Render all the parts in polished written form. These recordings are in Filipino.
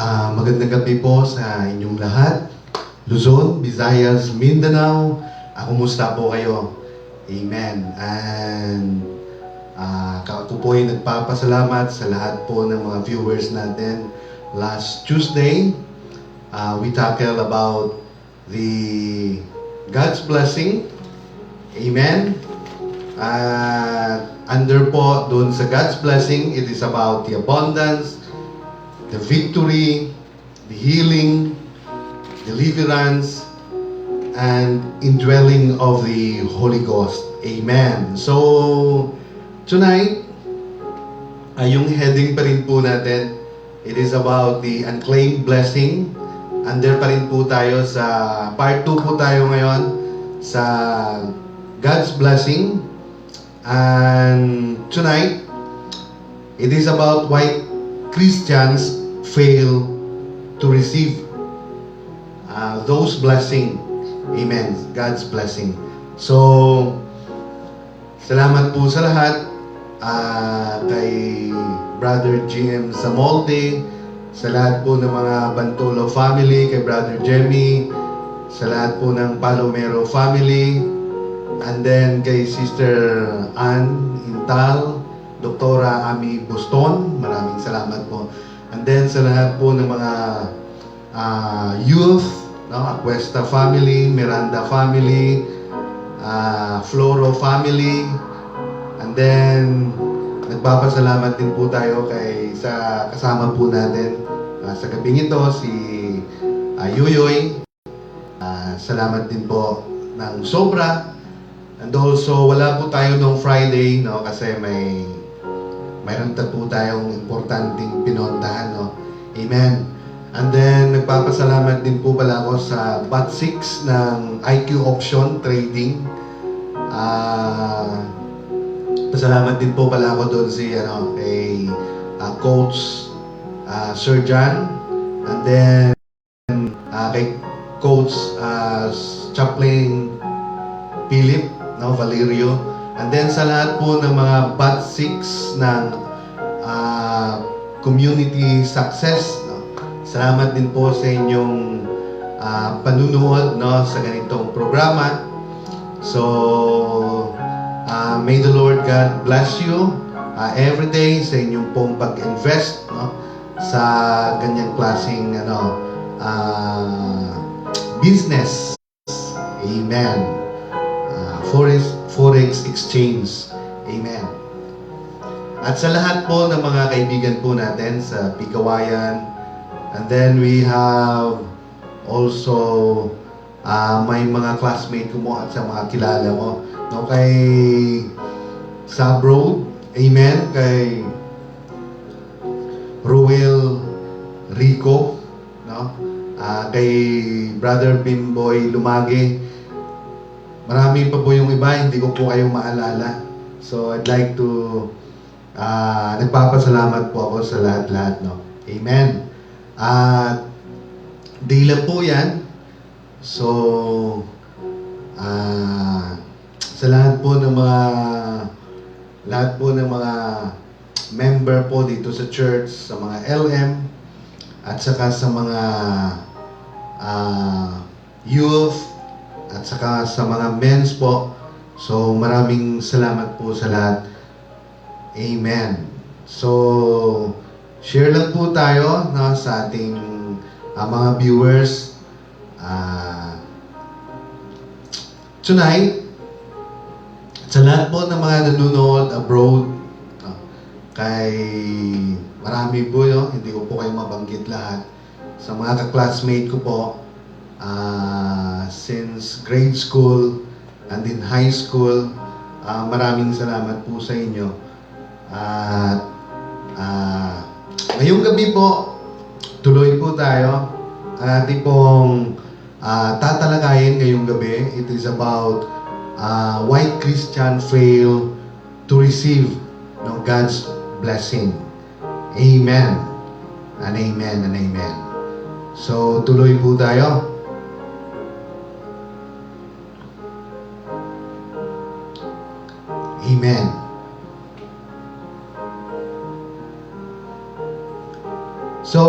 Magandang gabi po sa inyong lahat. Luzon, Visayas, Mindanao. Kumusta po kayo? Amen. And ako po ay nagpapasalamat sa lahat po ng mga viewers natin. Last Tuesday, we tackled about the God's blessing. Amen. Under po doon sa God's blessing, it is about the abundance, the victory, the healing, deliverance, and indwelling of the Holy Ghost. Amen. So, tonight, yung heading pa rin po natin, it is about the unclaimed blessing. Under pa rin po tayo sa part 2 po tayo ngayon sa God's blessing. And tonight, it is about why Christians fail to receive those blessing. Amen. God's blessing. So, salamat po sa lahat kay Brother GM Samolde, sa lahat po ng mga Bantulo family, kay Brother Jemmy, sa lahat po ng Palomero family, and then kay Sister Ann Intal, Doktora Ami Buston, maraming salamat po. And then sa lahat po ng mga youth, Aquesta family, Miranda family, Floro family, and then nagpapasalamat din po tayo sa kasama po natin sa gabing ito, si Yuyoy. Salamat din po ng sobra. And also, wala po tayo nung Friday, kasi mayroon po tayong importanteng pinontahan, Amen. And then, nagpapasalamat din po pala ako sa Bat 6 ng IQ Option Trading. Pasalamat din po pala ako doon kay Coach Sir John. And then, kay Coach Chaplain Philip, Valerio. And then sa lahat po ng mga Bat 6 ng Community Success, salamat din po sa inyong panunood sa ganitong programa. So, may the Lord God bless you every day sa inyong pong pag-invest sa ganyang klaseng business. Amen. Forex exchange. Amen. At sa lahat po ng mga kaibigan po natin sa Pigawayan, and then we have also may mga classmate ko mo at sa mga kilala mo. Kay sa abroad, amen, kay Ruel Rico, kay Brother Bimboy Lumage. Marami pa po yung iba, hindi ko po kayo maalala. So, I'd like to nagpapasalamat po ako sa lahat-lahat, Amen. Dila po yan. So, sa lahat po ng mga member po dito sa church, sa mga LM, at saka sa mga youth, at saka sa mga men's po. So, maraming salamat po sa lahat. Amen. So, share lang po tayo sa ating mga viewers. Tonight, sa lahat po ng mga nanonood abroad, kay marami po, hindi ko po kayo mabanggit lahat. Sa mga ka-classmate ko po, since grade school and in high school, maraming salamat po sa inyo. At ngayong gabi po, tuloy po tayo. Ating pong tatalakayin ngayong gabi. It is about why Christian fail to receive God's blessing. Amen. And amen and amen. So, tuloy po tayo. Amen. So,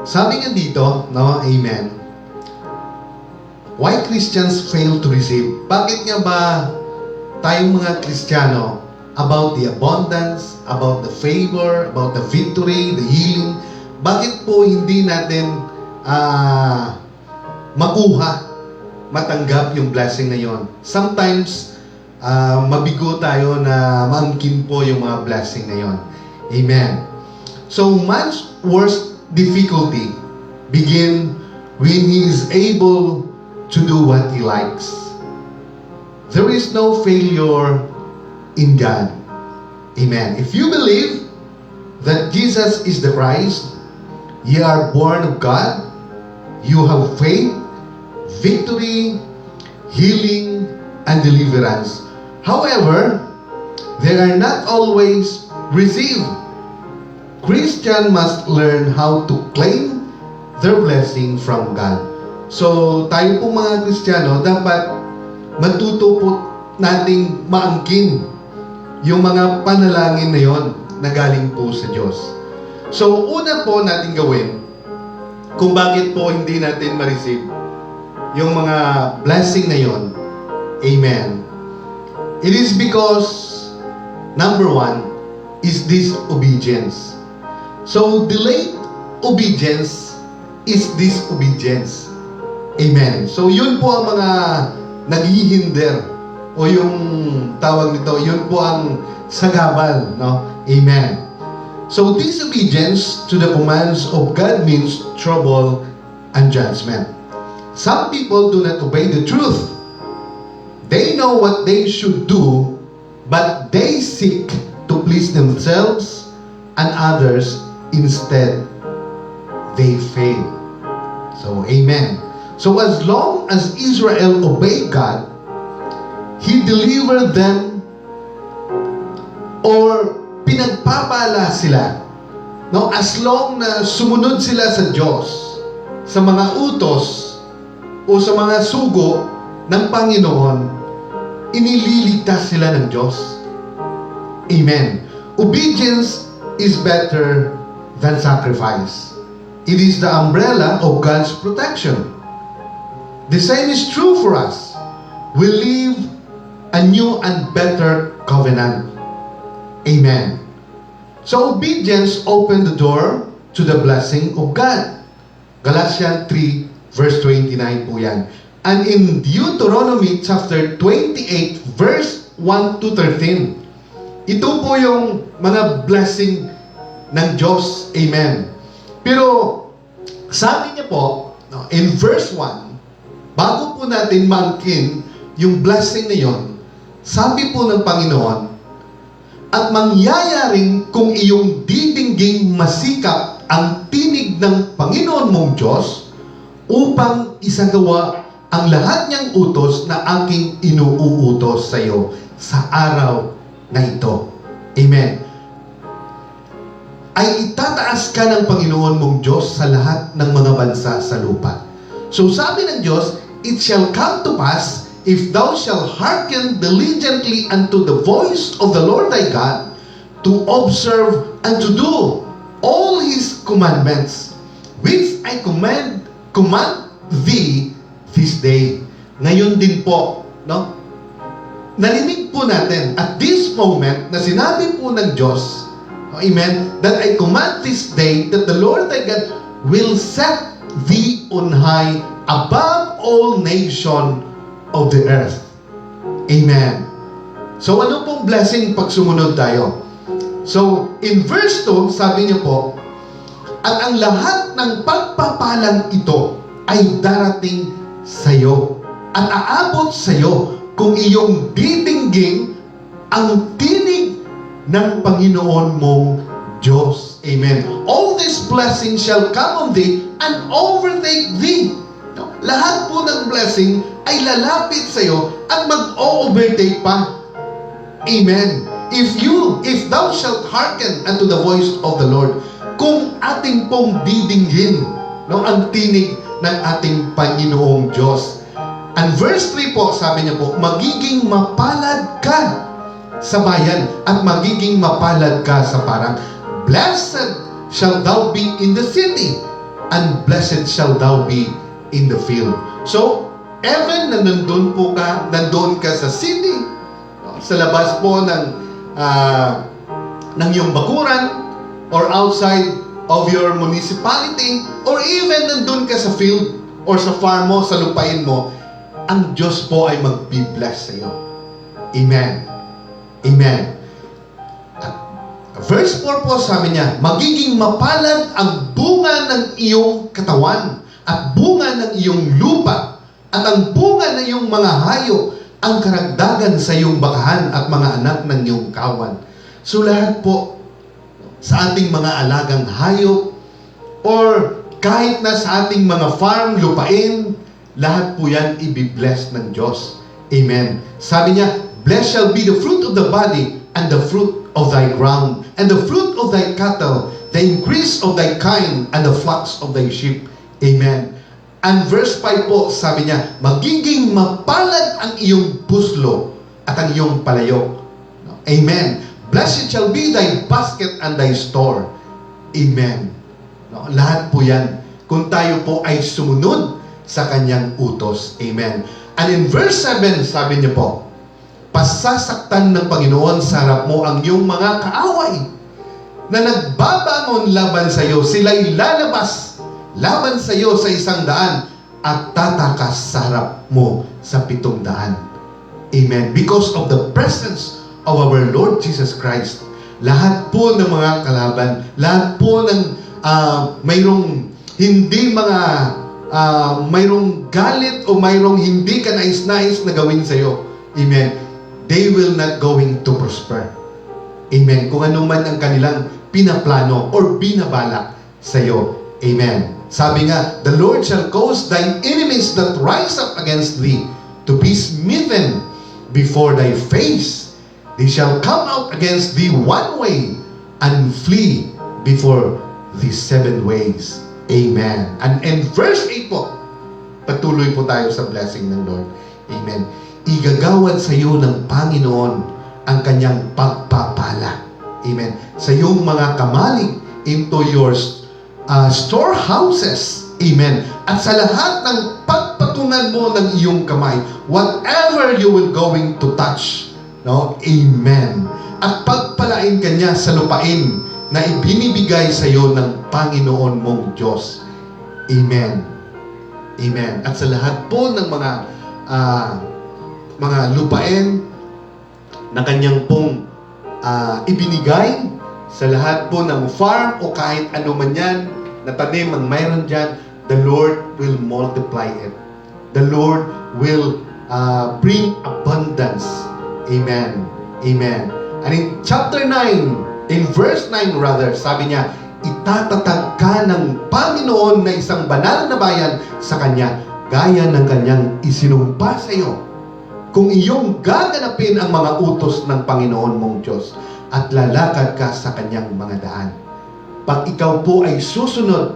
sabi nga dito, no, amen, why Christians fail to receive? Bakit nga ba tayong mga Kristiyano, about the abundance, about the favor, about the victory, the healing, bakit po hindi natin makuha, matanggap yung blessing na yon? Sometimes, mabigo tayo na maangkin po yung mga blessing na yon. Amen. So, man's worst difficulty begin when he is able to do what he likes. There is no failure in God. Amen. If you believe that Jesus is the Christ, you are born of God, you have faith, victory, healing, and deliverance. However, they are not always received. Christian must learn how to claim their blessing from God. So, tayo po mga Kristiyano, dapat matuto po nating maangkin yung mga panalangin na yon na galing po sa Diyos. So, una po natin gawin kung bakit po hindi natin ma-receive yung mga blessing na yon. Amen. It is because, number one, is disobedience. So, delayed obedience is disobedience. Amen. So, yun po ang mga naghihinder o yung tawag nito, yun po ang sagabal, no? Amen. So, disobedience to the commands of God means trouble and judgment. Some people do not obey the truth. They know what they should do, but they seek to please themselves and others. Instead, they fail. So, amen. So, as long as Israel obeyed God, He delivered them or pinagpapala sila. No? As long na sumunod sila sa Diyos, sa mga utos o sa mga sugo ng Panginoon, inililigtas sila ng Diyos. Amen. Obedience is better than sacrifice. It is the umbrella of God's protection. The same is true for us. We live a new and better covenant. Amen. So obedience opened the door to the blessing of God. Galatians 3 verse 29 po yan. And in Deuteronomy chapter 28 verse 1 to 13, ito po yung mga blessing ng Diyos. Amen. Pero sabi niya po, in verse 1, bago po natin maangkin yung blessing na yon, sabi po ng Panginoon, at mangyayaring kung iyong didingging masikap ang tinig ng Panginoon mong Diyos upang isagawa ang lahat niyang utos na aking inuutos sa iyo sa araw na ito. Amen. Ay itataas ka ng Panginoon mong Diyos sa lahat ng mga bansa sa lupa. So sabi ng Diyos, it shall come to pass, if thou shalt hearken diligently unto the voice of the Lord thy God, to observe and to do all His commandments, which I command thee this day. Ngayon din po, no? Narinig po natin at this moment na sinabi po ng Diyos, amen, that I command this day that the Lord thy God will set thee on high above all nation of the earth. Amen. So ano pong blessing pag sumunod tayo? So in verse 2, sabi niyo po, at ang lahat ng pagpapalang ito ay darating sa iyo at aabot sa iyo kung iyong didinggin ang tinig ng Panginoon mong Diyos. Amen. All these blessings shall come on thee and overtake thee. No? Lahat po ng blessing ay lalapit sa iyo at mag-overtake pa. Amen. If thou shalt hearken unto the voice of the Lord, kung ating pong didinggin, no, ang tinig ng ating Panginoong Diyos. And verse 3 po, sabi niya po, magiging mapalad ka sa bayan at magiging mapalad ka sa parang. blessed shall thou be in the city, and blessed shall thou be in the field. So, even na nandun ka sa city, sa labas po ng iyong bakuran, or outside of your municipality, or even nandun ka sa field, or sa farm mo, sa lupain mo, ang Diyos po ay mag-bless sa iyo. Amen. Amen. Verse 4 po, sabi niya, magiging mapalad ang bunga ng iyong katawan at bunga ng iyong lupa at ang bunga ng iyong mga hayop, ang karagdagan sa iyong bakahan at mga anak ng iyong kawan. So lahat po sa ating mga alagang hayop or kahit na sa ating mga farm, lupain, lahat po yan i-bless ng Diyos. Amen. Sabi niya, blessed shall be the fruit of the body and the fruit of thy ground, and the fruit of thy cattle, the increase of thy kind, and the flocks of thy sheep. Amen. And verse 5 po, sabi niya, magiging mapalad ang iyong puslo at ang iyong palayok. Amen. Blessed shall be thy basket and thy store. Amen. No, lahat po yan, kung tayo po ay sumunod sa kanyang utos. Amen. And in verse 7, sabi niya po, pasasaktan ng Panginoon sa harap mo ang iyong mga kaaway na nagbabangon laban sa iyo. Sila'y lalabas laban sa iyo sa 100 at tatakas sa harap mo sa 700. Amen. Because of the presence of our Lord Jesus Christ, lahat po ng mga kalaban, lahat po ng mayroong hindi mayroong galit o mayroong hindi ka nais-nais na gawin sa iyo. Amen. They will not going to prosper. Amen. Kung ano man ang kanilang pinaplano or binabalak sa iyo. Amen. Sabi nga, the Lord shall cause thine enemies that rise up against thee to be smitten before thy face. They shall come out against thee one way and flee before thee 7 ways. Amen. And in verse 8 po, patuloy po tayo sa blessing ng Lord. Amen. Igagawad sa iyo ng Panginoon ang kanyang pagpapala. Amen. Sa iyong mga kamalig, into your storehouses. Amen. At sa lahat ng pagpatungan mo ng iyong kamay, whatever you will going to touch. No? Amen. At pagpalain kanya sa lupain na ibinibigay sa iyo ng Panginoon mong Diyos. Amen. Amen. At sa lahat po ng mga lupain na kanyang pong ibinigay, sa lahat po ng farm o kahit ano man yan na tanim ang mayroon dyan, the Lord will multiply it. The Lord will bring abundance. Amen. Amen. And in chapter 9, in verse 9 rather, sabi niya, itatatag ka ng Panginoon na isang banal na bayan sa Kanya, gaya ng Kanyang isinumpa sa iyo. Kung iyong gaganapin ang mga utos ng Panginoon mong Diyos at lalakad ka sa Kanyang mga daan. Pag ikaw po ay susunod,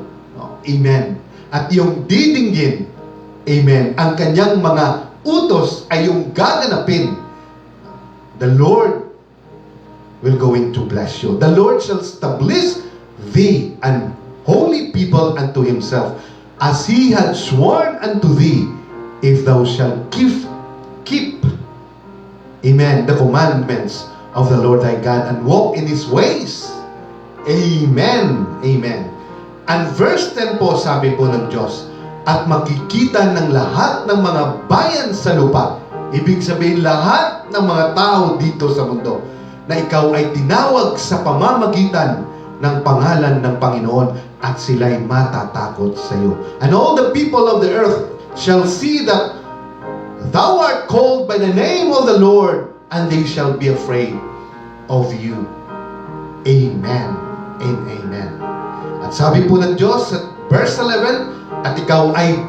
amen, at iyong didinggin, amen, ang Kanyang mga utos ay iyong gaganapin, the Lord will going to bless you. The Lord shall establish thee an holy people unto Himself, as He had sworn unto thee, if thou shalt keep, amen, the commandments of the Lord thy God and walk in His ways. Amen. Amen. And verse 10 po, sabi po ng Diyos, at makikita ng lahat ng mga bayan sa lupa, ibig sabihin lahat ng mga tao dito sa mundo, na ikaw ay tinawag sa pamamagitan ng pangalan ng Panginoon at sila'y matatakot sa iyo. And all the people of the earth shall see that thou art called by the name of the Lord, and they shall be afraid of you. Amen and amen. At sabi po ng Diyos sa verse 11, at ikaw ay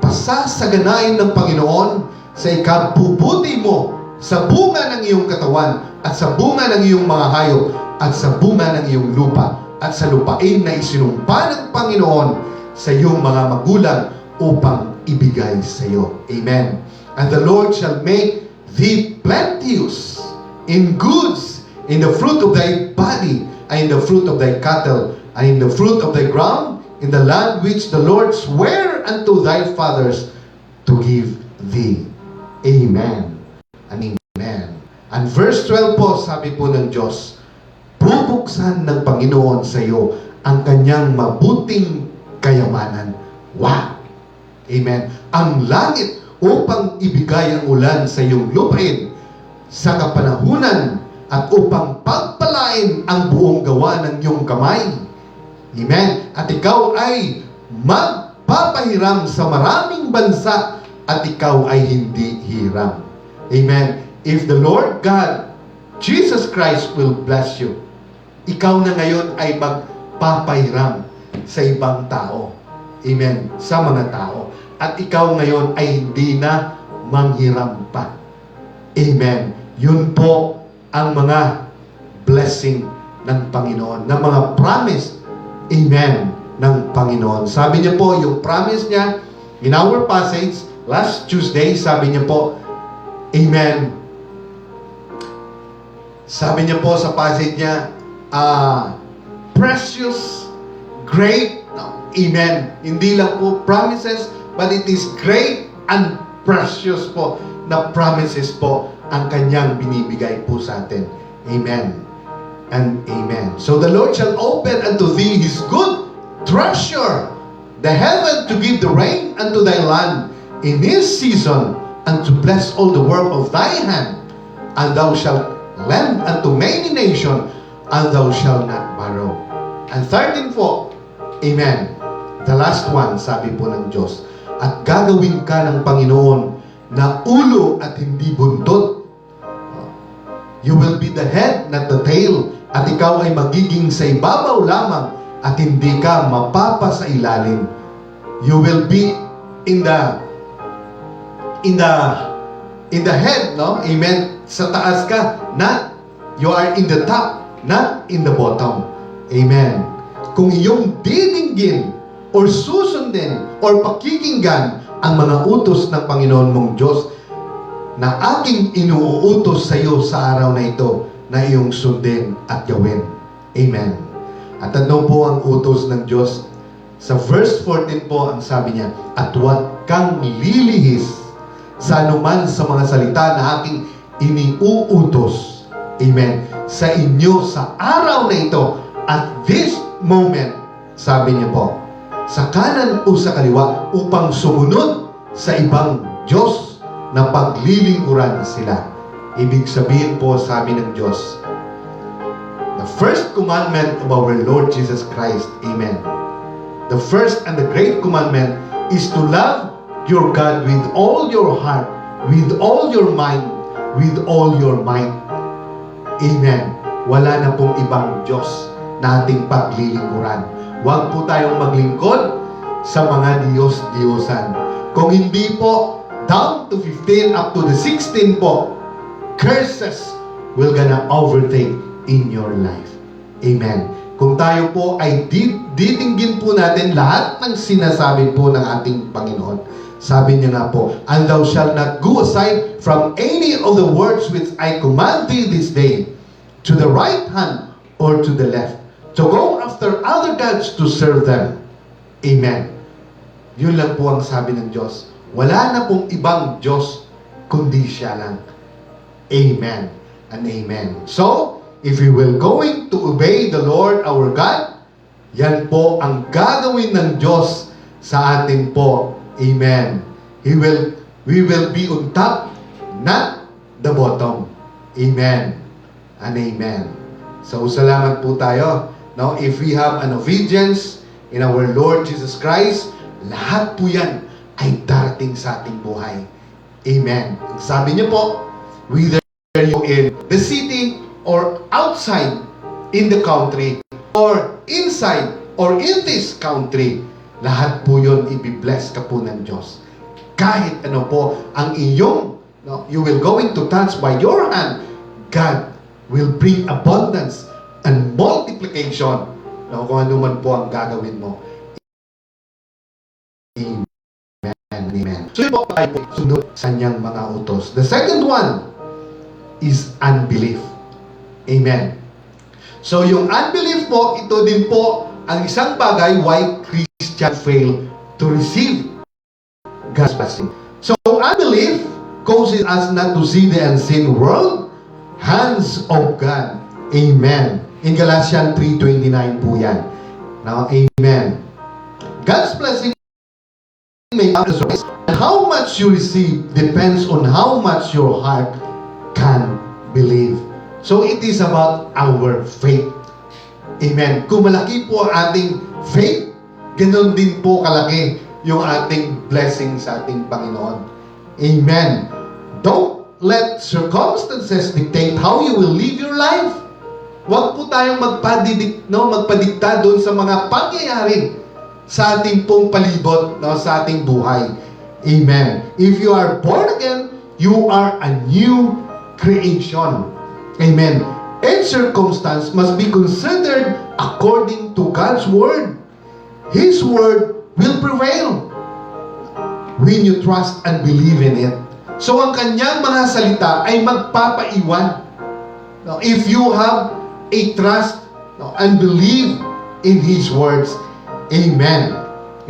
pasasaganain ng Panginoon sa ikabubuti mo sa bunga ng iyong katawan at sa bunga ng iyong mga hayop at sa bunga ng iyong lupa at sa lupain na isinumpa ng Panginoon sa iyong mga magulang upang ibigay sa iyo. Amen. And the Lord shall make thee plenteous in goods, in the fruit of thy body, and in the fruit of thy cattle, and in the fruit of thy ground, in the land which the Lord sware unto thy fathers to give thee. Amen and amen. And verse 12 po, sabi po ng Diyos, bubuksan ng Panginoon sa iyo ang kanyang mabuting kayamanan. Wow! Amen. Ang langit upang ibigay ang ulan sa iyong lupain sa kapanahunan at upang pagpalain ang buong gawa ng iyong kamay. Amen. At ikaw ay magpapahiram sa maraming bansa at ikaw ay hindi hiram. Amen. If the Lord God, Jesus Christ will bless you, ikaw na ngayon ay magpapahiram sa ibang tao. Amen. Sa mga tao. At ikaw ngayon ay hindi na manghiram pa. Amen. Yun po ang mga blessing ng Panginoon, ng mga promise, amen, ng Panginoon. Sabi niya po, yung promise niya, in our passage, last Tuesday, sabi niya po, amen, sabi niya po sa passage niya, precious, great, amen, hindi lang po promises, but it is great and precious po na promises po ang kanyang binibigay po sa atin. Amen and amen. So the Lord shall open unto thee his good treasure, the heaven to give the rain unto thy land in his season, and to bless all the work of thy hand. And thou shalt lend unto many nations, and thou shalt not borrow. And 13 po, amen. The last one, sabi po ng Diyos, at gagawin ka ng Panginoon na ulo at hindi buntot. You will be the head, not the tail. At ikaw ay magiging sa ibabaw lamang at hindi ka mapapa sa ilalim. You will be in the head, no? Amen. Sa taas ka, not you are in the top, not in the bottom. Amen. Kung iyong didinggin or susundin or pakikinggan ang mga utos ng Panginoon mong Diyos na aking inuutos sa iyo sa araw na ito na iyong sundin at gawin. Amen. At ano po ang utos ng Diyos? Sa verse 14 po, ang sabi niya, at huwag kang lilihis sa anuman sa mga salita na aking iniuutos. Amen. Sa inyo sa araw na ito, at this moment, sabi niya po, sa kanan o sa kaliwa upang sumunod sa ibang Diyos na paglilingkuran sila. Ibig sabihin po, sabi ng Diyos, the first commandment of our Lord Jesus Christ, amen. The first and the great commandment is to love your God with all your heart, with all your mind, with all your might. Amen. Wala na pong ibang Diyos na ating paglilingkuran. Huwag po tayong maglingkod sa mga Diyos-Diyosan. Kung hindi po, down to 15 up to the 16 po, curses will gonna overtake in your life. Amen. Kung tayo po ay ditinggin po natin lahat ng sinasabi po ng ating Panginoon. Sabi niya nga po, and thou shalt not go aside from any of the words which I command thee this day, to the right hand or to the left, to go after other gods to serve them. Amen. Yun lang po ang sabi ng Diyos. Wala na pong ibang Diyos kundi siya lang. Amen and amen. So, if we will going to obey the Lord our God, yan po ang gagawin ng Diyos sa atin po. Amen. We will be on top, not the bottom. Amen and amen. So, salamat po tayo. Now, if we have an obedience in our Lord Jesus Christ, lahat po yan ay darating sa ating buhay. Amen. Sabi niyo po, whether you in the city or outside in the country or inside or in this country, lahat po yun ibibless ka po ng Diyos. Kahit ano po ang iyong, you will going to touch by your hand, God will bring abundance and multiplication. Kung ano man po ang gagawin mo. Amen. So yun po tayo po sunod sa kanyang mga utos. The second one is unbelief. Amen. So yung unbelief po, ito din po ang isang bagay why Christians fail to receive God's blessing. So unbelief causes us not to see the unseen world, hands of God. Amen. In Galatians 3:29 po yan. Now, amen. God's blessing may come as well. And how much you receive depends on how much your heart can believe. So it is about our faith. Amen. Kung malaki po ang ating faith, ganoon din po kalaki yung ating blessing sa ating Panginoon. Amen. Don't let circumstances dictate how you will live your life. Huwag po tayong magpadikta doon sa mga pangyayari sa ating pong palibot, sa ating buhay. Amen. If you are born again, you are a new creation. Amen. Each circumstance must be considered according to God's word. His word will prevail when you trust and believe in it. So ang kanyang mga salita ay magpapaiwan. Now, if you have a trust and believe in His words, amen.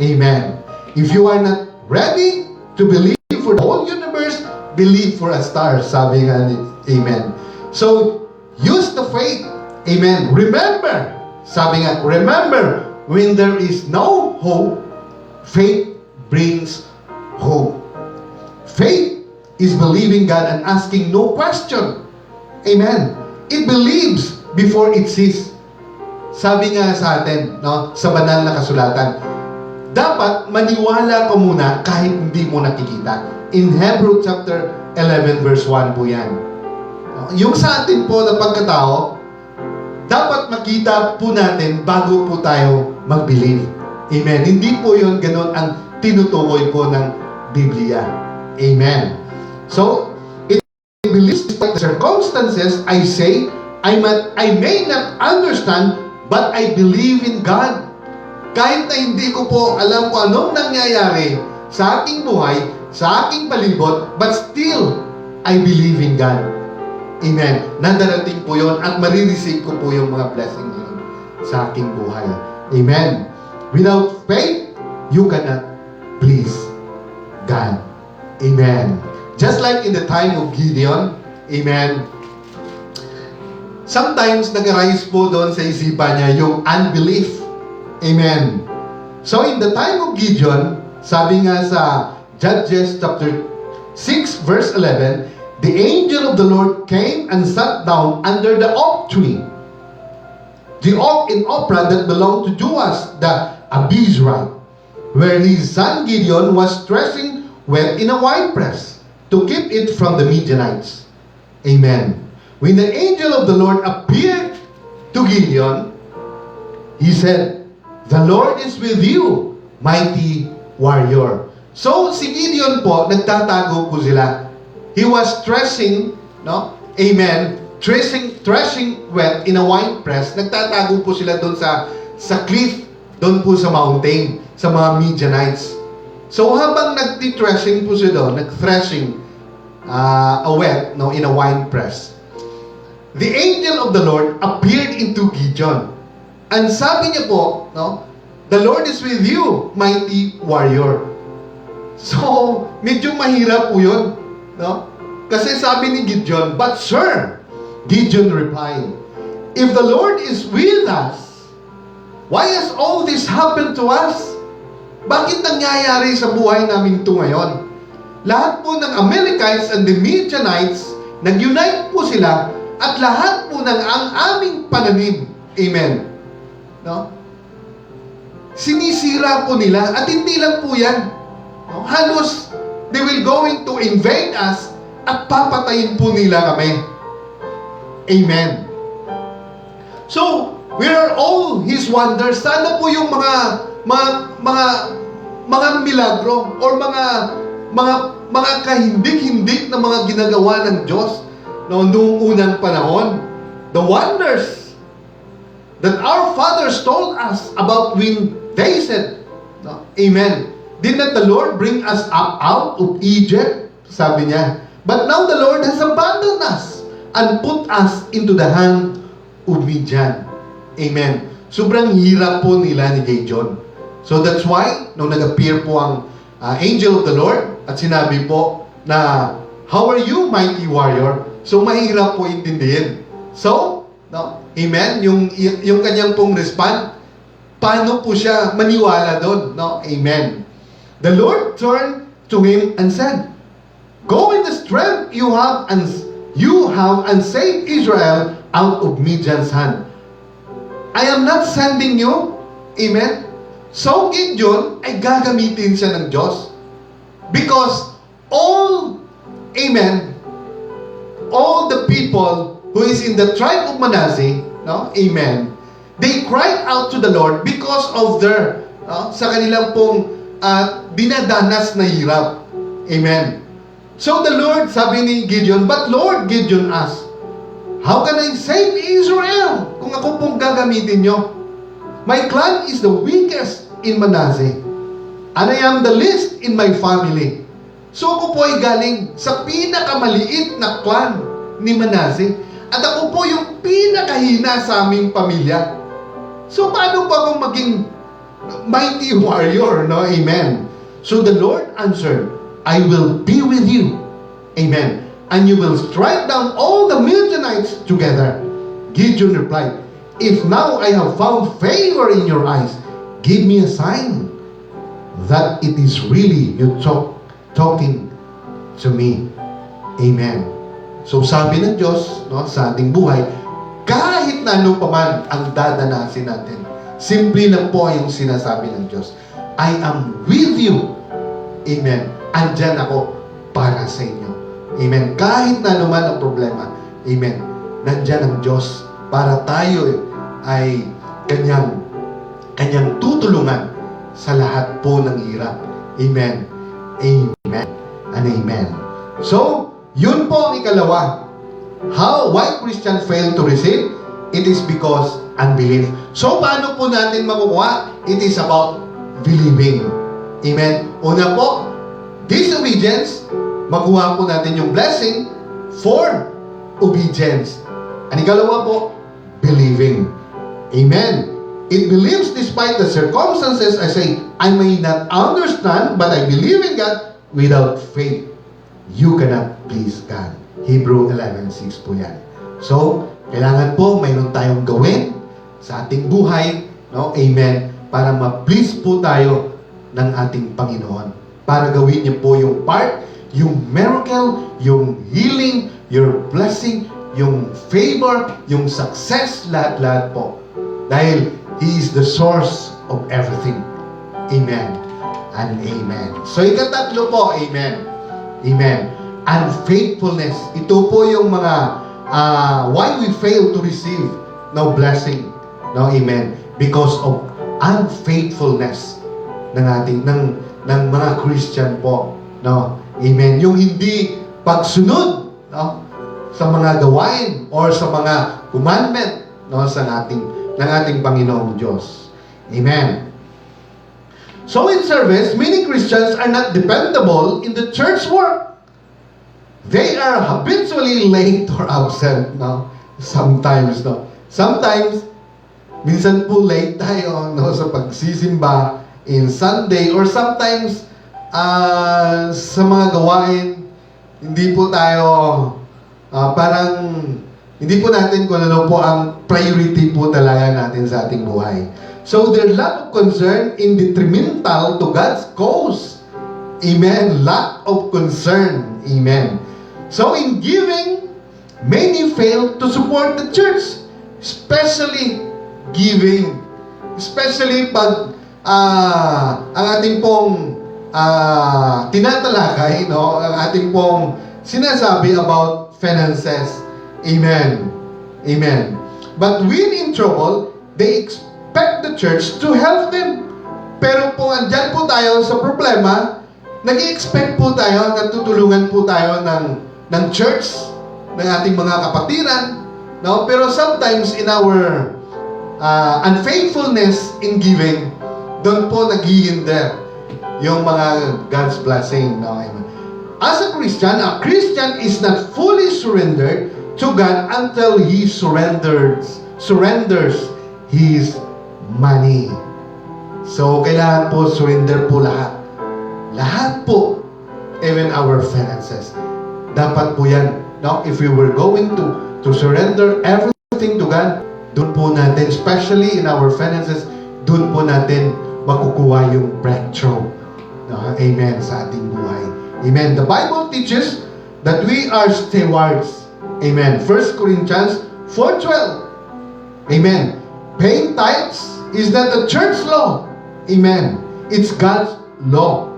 Amen. If you are not ready to believe for the whole universe, believe for a star. Sabi nga ni, amen. So, use the faith. Amen. Remember, sabi nga, remember, when there is no hope, faith brings hope. Faith is believing God and asking no question. Amen. It believes before it sees. Sabi nga sa atin, sa banal na kasulatan, dapat maniwala ka muna kahit hindi mo nakikita. In Hebrew chapter 11 verse 1 po yan. Yung sa atin po na pagkatao, dapat makita po natin bago po tayo mag-believe. Amen. Hindi po yun ganun ang tinutukoy po ng Biblia. Amen. So, it believes despite the circumstances, I say, I may not understand, but I believe in God. Kahit na hindi ko po alam kung anong nangyayari sa aking buhay, sa aking palibot, but still, I believe in God. Amen. Nadarating po yun at marireceive ko po yung mga blessing yun sa aking buhay. Amen. Without faith, you cannot please God. Amen. Just like in the time of Gideon, amen, sometimes nag-arise po doon sa isipan niya yung unbelief. Amen. So in the time of Gideon, sabi nga sa Judges chapter 6 verse 11, the angel of the Lord came and sat down under the oak tree, the oak in Ophrah that belonged to Joash the Abiezrite, where his son Gideon was threshing wheat in a winepress to keep it from the Midianites. Amen. When the angel of the Lord appeared to Gideon, he said, "The Lord is with you, mighty warrior." So, si Gideon po, nagtatago po sila. He was threshing, amen, threshing wheat in a winepress. Nagtatago po sila doon sa cliff, doon po sa mountain, sa mga Midianites. So, habang nagti-threshing po sila doon, nag-threshing a wheat, in a winepress, the angel of the Lord appeared into Gideon. And sabi niya po, "The Lord is with you, mighty warrior." So, medyo mahirap po yun. Kasi sabi ni Gideon, "But sir," Gideon replied, "if the Lord is with us, why has all this happened to us?" Bakit nangyayari sa buhay namin ito ngayon? Lahat po ng Amalekites and the Midianites, nag-unite po sila at lahat po ng ang aming pananim. Amen. Sinisira po nila at hindi lang po yan. Halos they will going to invade us at papatayin po nila kami. Amen. So, where are all His wonders? Sana po yung mga milagro or mga kahindik-hindik na mga ginagawa ng Diyos noong unang panahon. The wonders that our fathers told us about when they said, amen, "Did not the Lord bring us up out of Egypt?" Sabi niya. "But now the Lord has abandoned us and put us into the hand obedient. Amen. Sobrang hirap po nila ni Gideon. So that's why, nung nag-appear po ang angel of the Lord at sinabi po na, "How are you, mighty warrior?" So mahirap po intindihin. So, no, amen, yung kanyang pong respond, paano po siya maniwala doon? No, amen. The Lord turned to him and said, "Go in the strength you have and save Israel out of Midian's hand. I am not sending you." Amen. So Gideon ay gagamitin siya ng Diyos. Because all the people who is in the tribe of Manasseh, no? Amen. They cried out to the Lord because of their sa kanilang pong dinadanas na hirap. Amen. So the Lord, sabi ni Gideon, "But Lord," Gideon asked, "how can I save Israel kung ako pong gagamitin nyo? My clan is the weakest in Manasseh, and I am the least in my family." So ako po ay galing sa pinakamaliit na clan ni Manasseh, at ako po yung pinakahina sa aming pamilya. So paano pa akong maging mighty warrior, no? Amen. So the Lord answered, "I will be with you." Amen. "And you will strike down all the Midianites together." Gideon replied, "If now I have found favor in your eyes, give me a sign that it is really you talking to me." Amen. So sabi ng Diyos, no, sa ating buhay, kahit na ano pa man ang dadanasin natin, simple lang po yung sinasabi ng Diyos, "I am with you." Amen. Andyan ako para sa inyo. Amen. Kahit na ano man ang problema, amen, nandyan ang Diyos para tayo ay kanyang tutulungan sa lahat po ng hirap. Amen. Amen. And amen. So, yun po ang ikalawa. Why Christians fail to receive? It is because unbelief. So, paano po natin makukuha? It is about believing. Amen. Una po, disobedience, makuha po natin yung blessing for obedience. Ang ikalawa po, believing. Amen. It believes despite the circumstances. I say, I may not understand, but I believe in God. Without faith, you cannot please God. Hebrew 11:6 po yan. So, kailangan po mayroon tayong gawin sa ating buhay, no? Amen. Para ma-please po tayo ng ating Panginoon. Para gawin niyo po yung part, yung miracle, yung healing, your blessing, yung favor, yung success, lahat-lahat po. Dahil He is the source of everything. Amen and amen. So ikatatlo po, amen. Amen. Unfaithfulness. Ito po yung mga why we fail to receive no blessing. No, amen. Because of unfaithfulness ng mga Christian po. No, amen. Yung hindi pagsunod, no, sa mga gawain or sa mga commandment, no, ng ating Panginoong Diyos. Amen. So in service, many Christians are not dependable in the church work. They are habitually late or absent, no? Sometimes, no? Sometimes, minsan po late tayo, no, sa pagsisimba in Sunday, or sometimes sa mga gawain, hindi po tayo parang hindi po natin kung ano po ang priority po talaga natin sa ating buhay. So their lack of concern in detrimental to God's cause. Amen. Lack of concern. Amen. So in giving, many fail to support the church, especially giving. Especially pag ang ating pong tinatalakay, no, ang ating pong sinasabi about finances. Amen. Amen. But when in trouble, they expect the church to help them. Pero po, andyan po tayo sa problema, nag-expect po tayo, natutulungan po tayo ng church, ng ating mga kapatiran, no? Pero sometimes in our unfaithfulness in giving, doon po naghihinder yung mga God's blessing. No? As a Christian is not fully surrendered to God until He surrenders surrenders his money. So, kailangan po surrender po lahat. Lahat po, even our finances. Dapat po yan. Now, if we were going to surrender everything to God, doon po natin, especially in our finances, doon po natin makukuha yung breakthrough. Amen, sa ating buhay. Amen. The Bible teaches that we are stewards. Amen. 1 Corinthians 4:12. Amen. Paying tithes is not the church law. Amen. It's God's law.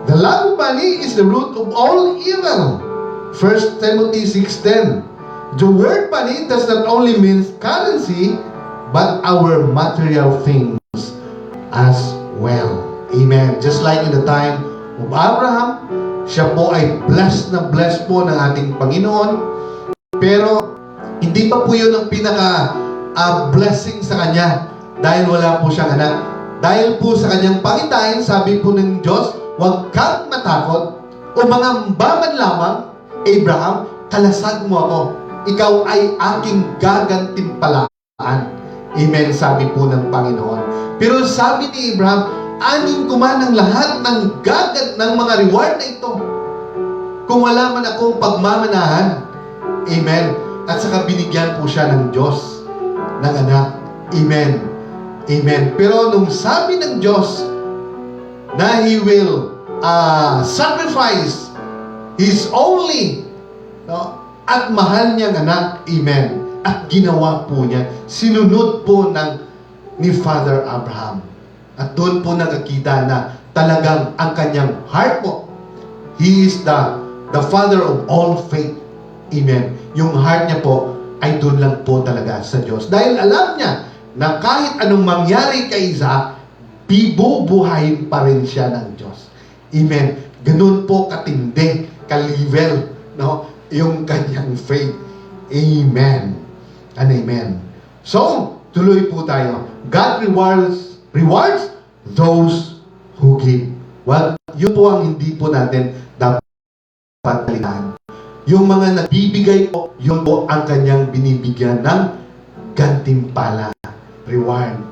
The love of money is the root of all evil. 1 Timothy 6:10. The word money does not only mean currency, but our material things as well. Amen. Just like in the time of Abraham, siya po ay blessed na blessed po ng ating Panginoon. Pero, hindi pa po yun ang pinaka-blessing sa kanya dahil wala po siyang anak. Dahil po sa kanyang pangitain, sabi po ng Diyos, huwag kang matakot o mangamba man lamang, Abraham, kalasag mo ako. Ikaw ay aking gagantimpalaan. Amen, sabi po ng Panginoon. Pero sabi ni Abraham, aning kuman ang lahat ng ng mga reward na ito. Kung wala man akong pagmamanahan. Amen. At saka binigyan po siya ng Diyos ng anak. Amen. Amen. Pero nung sabi ng Diyos na He will sacrifice His only at mahal niyang anak. Amen. At ginawa po niya. Sinunod po ni Father Abraham. At doon po nakakita na talagang ang kanyang heart po, He is the Father of all faith. Amen. Yung heart niya po ay doon lang po talaga sa Diyos. Dahil alam niya na kahit anong mangyari kay Isaac, bibubuhayin pa rin siya ng Diyos. Amen. Ganun po katindi, ka-level, yung kanyang faith. Amen. And amen. So, tuloy po tayo. God rewards those who give. Well, yun po ang hindi po natin dapat palitan. Yung mga nagbibigay po, yun po ang kanyang binibigyan ng gantimpala. Reward.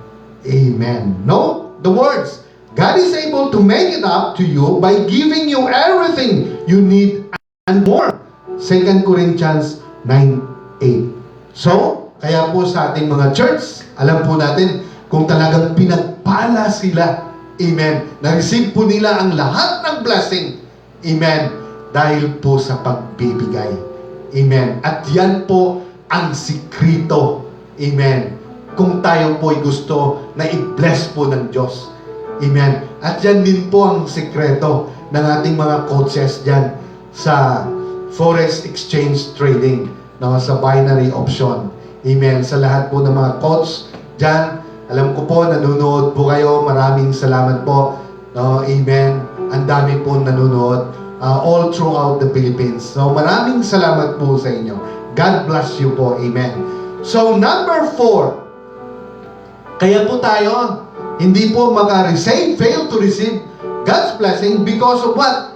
Amen. No? The words, God is able to make it up to you by giving you everything you need and more. 2 Corinthians 9:8. So, kaya po sa ating mga church, alam po natin kung talagang pinagpala sila. Amen. Na-receive po nila ang lahat ng blessing. Amen. Dahil po sa pagbibigay. Amen. At yan po ang sikrito. Amen. Kung tayo po ay gusto na i-bless po ng Diyos. Amen. At yan din po ang sikreto ng ating mga coaches dyan sa forex exchange trading, sa binary option. Amen. Sa lahat po ng mga coach dyan, alam ko po, nanonood po kayo. Maraming salamat po. Amen. Ang dami po nanonood all throughout the Philippines. So, maraming salamat po sa inyo. God bless you po. Amen. So, number 4. Kaya po tayo, hindi po fail to receive God's blessing because of what?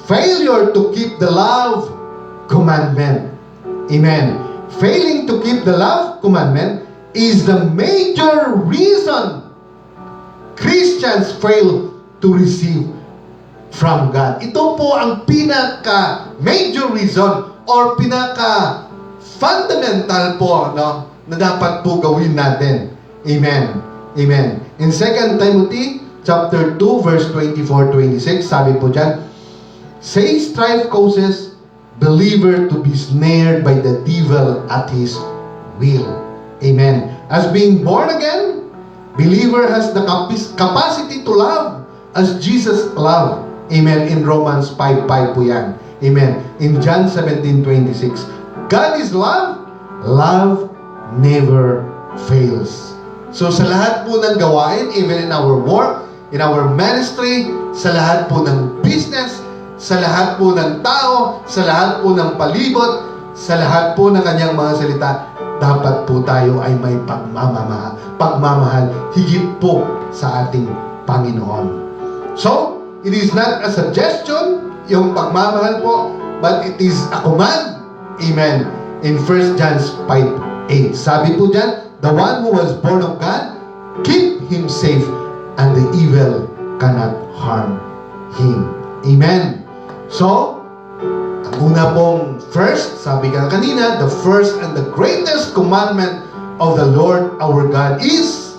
Failure to keep the love commandment. Amen. Failing to keep the love commandment is the major reason Christians fail to receive from God. Ito po ang pinaka-major reason or pinaka-fundamental po na dapat po gawin natin. Amen. Amen. In 2 Timothy chapter 2 verse 24-26, sabi po dyan, say strife causes believer to be snared by the devil at his will. Amen. As being born again, believer has the capacity to love as Jesus loved. Amen. In Romans 5:5 po yan. Amen. In John 17:26, God is love. Love never fails. So sa lahat po ng gawain, even in our work, in our ministry, sa lahat po ng business, sa lahat po ng tao, sa lahat po ng palibot, sa lahat po ng kanyang mga salita, dapat po tayo ay may pagmamahal higit po sa ating Panginoon. So, it is not a suggestion, yung pagmamahal po, but it is a command. Amen. In 1 John 5 8. Sabi po dyan, the one who was born of God, keep him safe, and the evil cannot harm him. Amen. So, ang una pong first, sabi ka kanina, the first and the greatest commandment of the Lord our God is,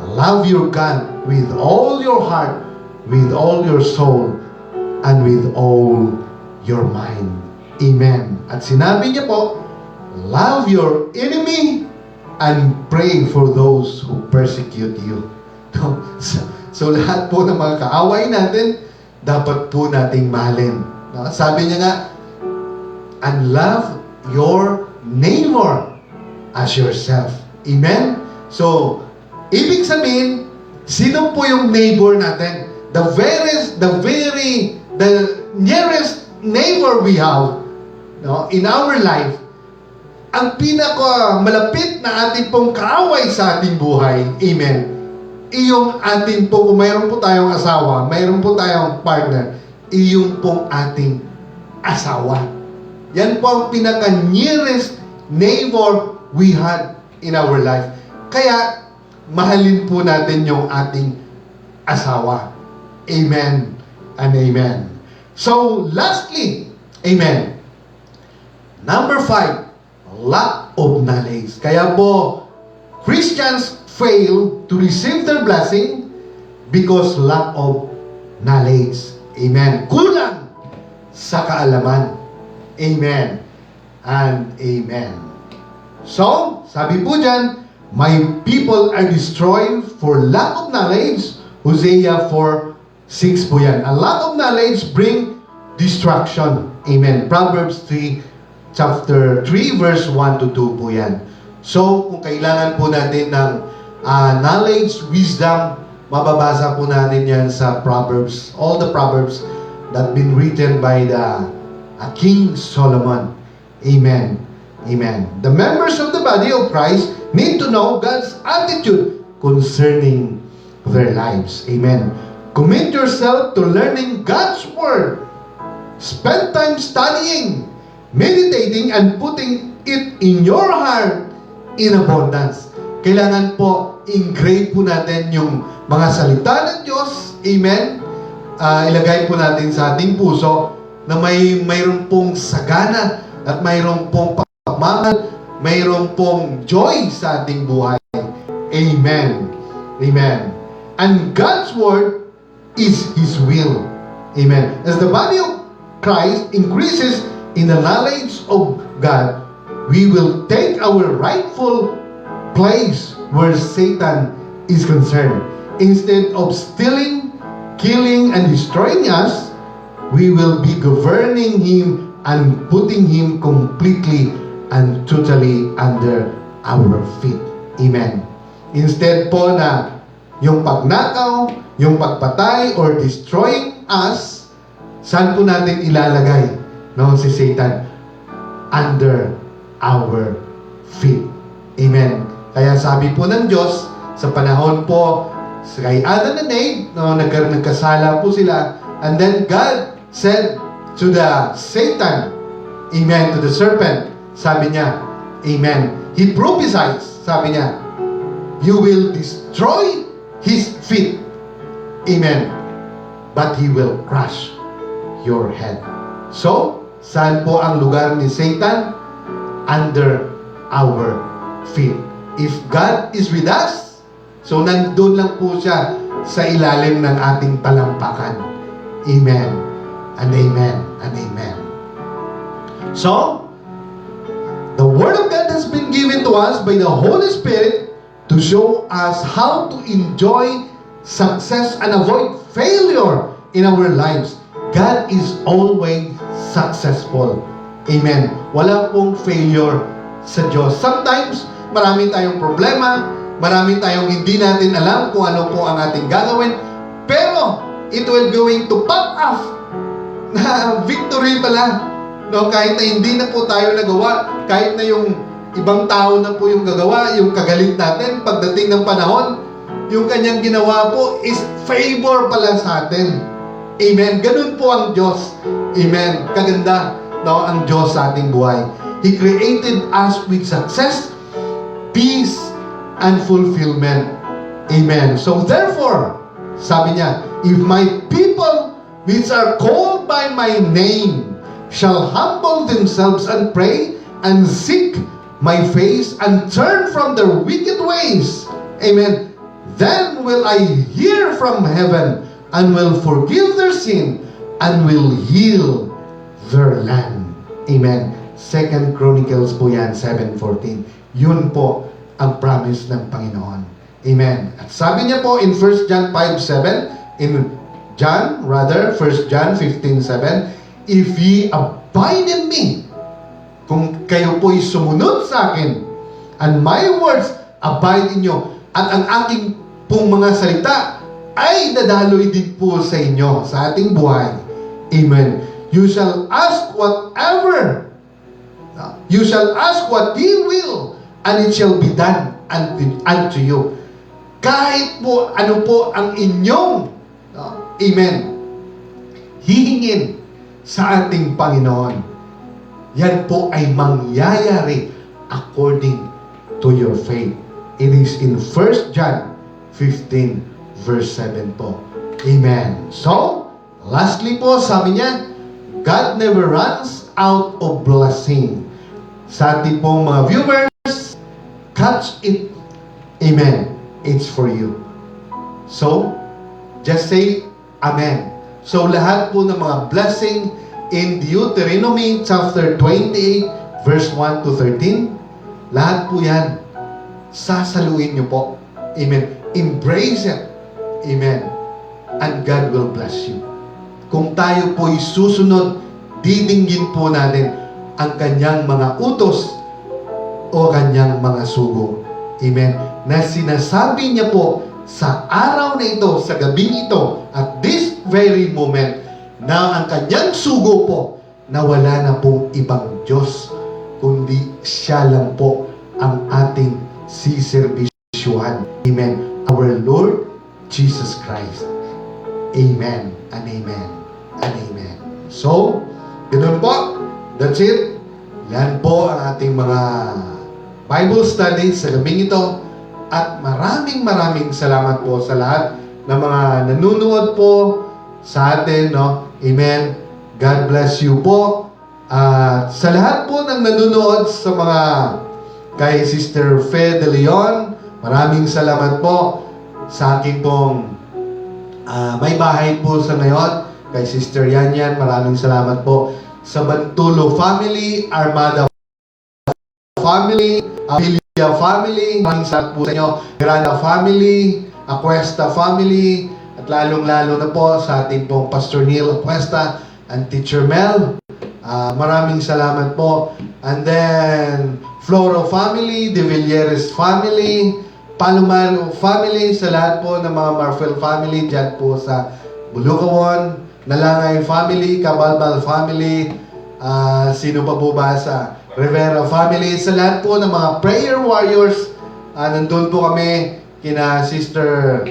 love your God with all your heart, with all your soul, and with all your mind. Amen. At sinabi niya po, love your enemy and pray for those who persecute you. So lahat po ng mga kaaway natin, dapat po nating mahalin. Sabi niya nga, and love your neighbor as yourself. Amen? So, ibig sabihin, sino po yung neighbor natin? The nearest neighbor we have, no, in our life, ang pinaka malapit na ating pong kaaway sa ating buhay, amen, iyong ating po, kung mayroon po tayong asawa, mayroon po tayong partner, iyong pong ating asawa. Yan po ang pinaka nearest neighbor we had in our life. Kaya, mahalin po natin yung ating asawa. Amen and amen. So, lastly, amen. Number 5, lack of knowledge. Kaya po, Christians fail to receive their blessing because lack of knowledge. Amen. Kulang sa kaalaman. Amen and amen. So, sabi po dyan, my people are destroyed for lack of knowledge. Hosea 4:6 po yan. A lack of knowledge bring destruction. Amen. Proverbs 3, chapter 3, verse 1 to 2 po yan. So, kung kailangan po natin ng knowledge, wisdom, mababasa po natin yan sa Proverbs. All the Proverbs that been written by the King Solomon. Amen. Amen. The members of the body of Christ need to know God's attitude concerning their lives. Amen. Commit yourself to learning God's Word. Spend time studying, meditating, and putting it in your heart in abundance. Kailangan po, engrave po natin yung mga salita ng Diyos. Amen. Ilagay po natin sa ating puso na mayroon pong sagana at mayroon pong pagmamahal, mayroon pong joy sa ating buhay. Amen. Amen. And God's Word is His will. Amen. As the body of Christ increases in the knowledge of God, we will take our rightful place where Satan is concerned. Instead of stealing, killing, and destroying us, we will be governing him and putting him completely and totally under our feet. Amen. Instead po na yung pagnakaw, yung pagpatay, or destroying us, saan po natin ilalagay, no, si Satan? Under our feet. Amen. Kaya sabi po ng Diyos, sa panahon po kay Adam and Eve, no, nagkasala po sila, and then God said to the Satan, amen, to the serpent, sabi niya, amen, he prophesied, sabi niya, you will destroy his feet, amen, but he will crush your head. So, saan po ang lugar ni Satan? Under our feet. If God is with us, so nandun lang po siya sa ilalim ng ating talampakan. Amen and amen and amen. So, the Word of God has been given to us by the Holy Spirit to show us how to enjoy success and avoid failure in our lives. God is always successful. Amen. Wala pong failure sa Diyos. Sometimes, marami tayong problema, marami tayong hindi natin alam kung ano po ang ating gagawin, pero it will going to pop off na victory pala. No, kahit na hindi na po tayo nagawa, kahit na yung ibang tao na po yung gagawa, yung kagalit natin, pagdating ng panahon, yung kanyang ginawa po is favor pala sa atin. Amen. Ganun po ang Diyos. Amen. Kaganda, no, ang Diyos sa ating buhay. He created us with success, peace, and fulfillment. Amen. So therefore, sabi niya, if my people which are called by my name shall humble themselves and pray and seek my face and turn from their wicked ways, amen, then will I hear from heaven and will forgive their sin and will heal their land. Amen. 2 Chronicles po yan, 7:14. Yun po ang promise ng Panginoon. Amen. At sabi niya po in 1 John 5:7, in John, rather, 1 John 15:7, if ye abide in me, kung kayo po'y sumunod sa akin, and my words abide in you, at ang aking pong mga salita ay dadaloy din po sa inyo, sa ating buhay. Amen. You shall ask whatever, you shall ask what ye will, and it shall be done unto you. Kahit po ano po ang inyong, amen, hihingin sa ating Panginoon, yan po ay mangyayari according to your faith. It is in 1 John 15 verse 7 po. Amen. So, lastly po, sabi niya, God never runs out of blessing. Sa ating pong mga viewers, catch it. Amen. It's for you. So, just say, Amen. So, lahat po ng mga blessing in Deuteronomy chapter 28, verse 1 to 13, lahat po yan, sasaluin niyo po. Amen. Embrace it. Amen. And God will bless you. Kung tayo po'y susunod, didinggin po natin ang kanyang mga utos o kanyang mga sugo. Amen. Na sinasabi niya po sa araw na ito, sa gabing ito, at this very moment, na ang kanyang sugo po na wala na pong ibang Diyos, kundi siya lang po ang ating siserbisyuhan. Amen. Our Lord Jesus Christ. Amen and amen and amen. So, ganun po. That's it. Yan po ang ating mga Bible studies sa gabing ito. At maraming salamat po sa lahat ng mga nanunood po sa atin, no? Amen. God bless you po. At sa lahat po ng nanunood sa mga kay Sister Fe de Leon, maraming salamat po sa aking pong may bahay po sa ngayon. Kay Sister Yanyan, maraming salamat po. Sa Bantulo family, Armada family, Abilia family, maraming salamat po sa inyo. Miranda family, Aquesta family, at lalong-lalo na po sa ating pong Pastor Neil Aquesta and Teacher Mel. Maraming salamat po. And then, Floro family, De Villeres family, Palomar family, sa lahat po ng mga Marfel family dyan po sa Bulucawan, Nalangay family, Cabalbal family, sino pa po ba sa Rivera family, sa lahat po ng mga prayer warriors, nandun po kami kina Sister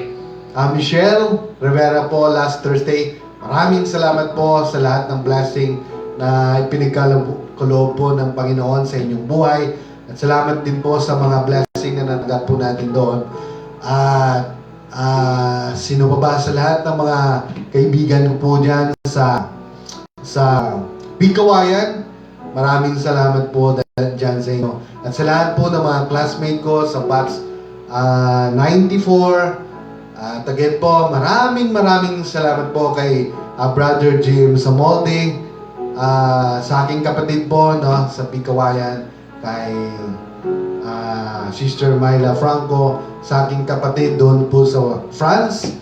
Michelle Rivera po last Thursday. Maraming salamat po sa lahat ng blessing na ipinagkaloob po ng Panginoon sa inyong buhay. At salamat din po sa mga blessing na natanggap po natin doon. At sino pa ba sa lahat ng mga kaibigan ko po dyan sa Bikawayan, maraming salamat po dyan sa inyo. At sa lahat po ng mga classmate ko sa batch 94, at again po, maraming salamat po kay Brother Jim Samolde, sa aking kapatid po, no, sa Bikawayan, kay Sister Myla Franco, sa aking kapatid doon po sa France,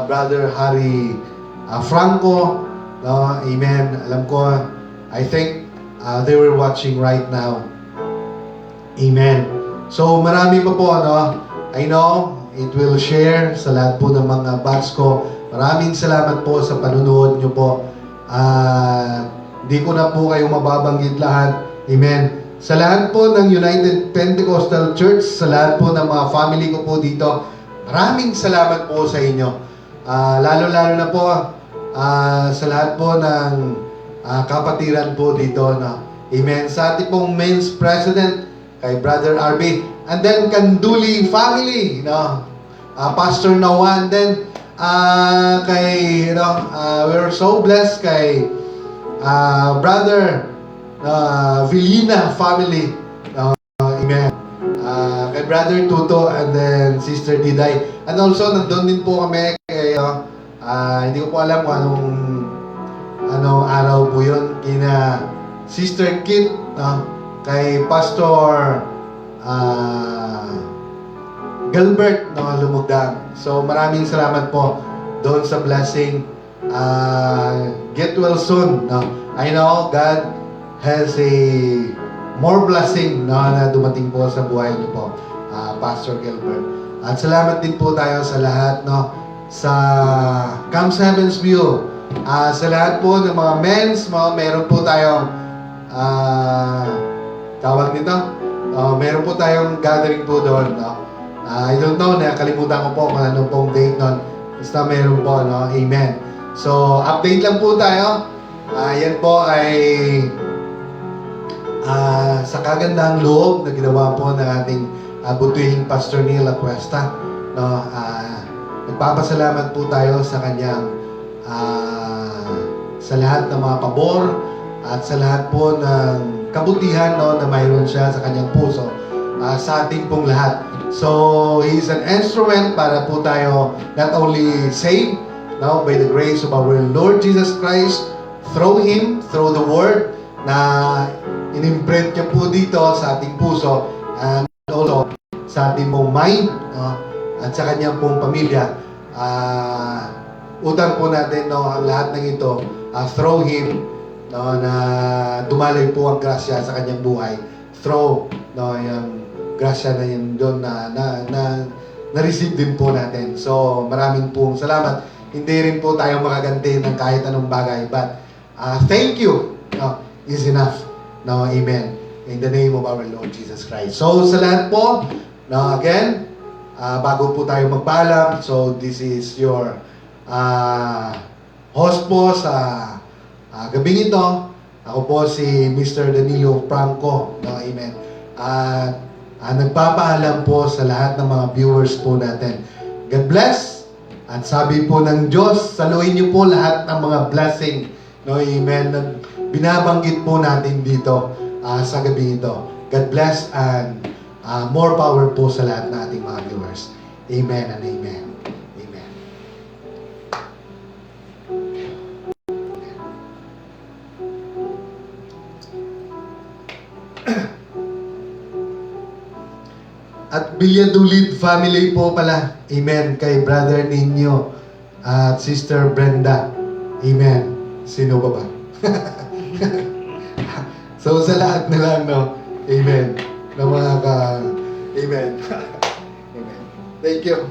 Brother Harry Franco, no, amen. Alam ko, I think they were watching right now. Amen. So marami pa po, no? I know it will share sa lahat po ng mga batch ko. Maraming salamat po sa panunood nyo po. Hindi ko na po kayo mababanggit lahat. Amen. Sa lahat po ng United Pentecostal Church, sa lahat po ng mga family ko po dito, maraming salamat po sa inyo. Lalo-lalo na po sa lahat po ng kapatiran po dito. No? Amen. Sa ating pong men's president, kay Brother RB. And then, Kanduli family, Pastor Noah. And then, we're so blessed kay Brother Vilina family. Amen. Kay Brother Tuto and then Sister Diday. And also, nandun din po kami kay, hindi ko po alam kung anong araw po yun, kina Sister Kit, kay Pastor Gilbert Lumugdang. So maraming salamat po doon sa blessing. Get well soon. I know God has a more blessing na dumating po sa buhay niyo po, Pastor Gilbert. At salamat din po tayo sa lahat sa Camp Heaven's View. Sa lahat po ng mga men's, meron po tayong tawag nito, meron po tayong gathering po doon. I don't know, nakalimutan ko po kung ano pong date nun. Basta meron po, amen. So, update lang po tayo. Yan po ay sa kagandang loob na ginawa po ng ating butihing Pastor Neil Acuesta. Nagpapasalamat po tayo sa kanyang sa lahat ng mga pabor at sa lahat po ng kabutihan na mayroon siya sa kanyang puso sa ating pong lahat. So, He is an instrument para po tayo not only saved by the grace of our Lord Jesus Christ through Him, through the Word na in-imprint niya po dito sa ating puso and also sa ating pong mind at sa kanyang pong pamilya. Utang po natin ang lahat ng ito through Him na dumalay po ang grasya sa kanyang buhay through yung grasya na yun doon na-receive din po natin. So maraming pong salamat. Hindi rin po tayo makaganti ng kahit anong bagay, but thank you is enough. Amen. In the name of our Lord Jesus Christ. So sa lahat po, again, bago po tayo magpaalam, so this is your host po sa gabing ito. Ako po si Mr. Danilo Franco. Amen. Nagpapaalam po sa lahat ng mga viewers po natin. God bless. At sabi po ng Diyos, saluhin niyo po lahat ng mga blessing. Amen. Na binabanggit po natin dito sa gabi ito. God bless and more power po sa lahat ng ating mga viewers. Amen and amen. Amen. At Billadolid family po pala. Amen. Kay Brother Nino at Sister Brenda. Amen. Sino ba? So sa lahat na lang, Amen. Na mga Amen. Amen. Thank you.